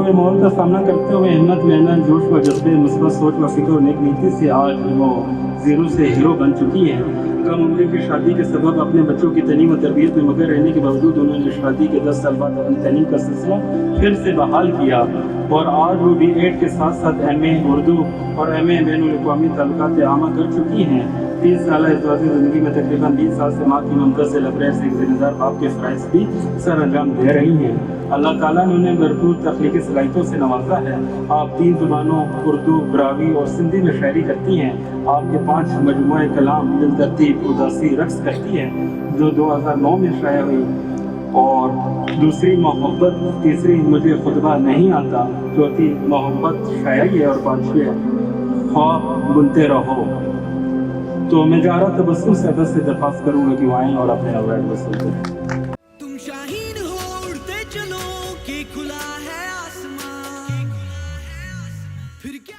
हुए माहौल का सामना करते हुए हिम्मत, मेहनत, जोश व जज्बे, मुस्बत सोच व फिक्र और नेक नीति से आज वो जीरो से हीरो बन चुकी हैं। कम उम्र की शादी के सबब अपने बच्चों की तालीम व तरबियत में मगर रहने के बावजूद उन्होंने शादी के 10 साल बाद अपनी तालीम का सिलसिला फिर से बहाल किया और आज वो B.Ed के साथ साथ MA उर्दू और MA बैनुल-अक़वामी ताल्लुकात आमा कर चुकी हैं। 30 साल इज़्ज़ाती ज़िंदगी में तकरीबन 20 साल से माँ की ममता से लबरेज से एक ज़िम्मेदार बाप के फ़राइज़ भी सर अंजाम दे रही हैं। अल्लाह ताला ने उन्हें भरपूर तख्लीकी सलाहियतों से नवाजा है। आप 3 ज़ुबानों उर्दू, ब्रावी और सिंधी में शायरी करती हैं। आपके 5 मजमूए कलाम दिल तरतीब, उदासी, रक्स करती हैं जो 2009 में शाया हुई और दूसरी मोहब्बत, तीसरी मुझे खुतबा नहीं आता, चौथी मोहब्बत शायरी है और पांचवी ख्वाब बुनते रहो। तो मैं जा रहा तबस्सुम से अदब से दरख्वास्त करूँगा कि वो आएँ और अपने अवार्ड वसूल करें। तुम शाहीन हो उड़ते चलो कि खुला है आसमान, फिर क्या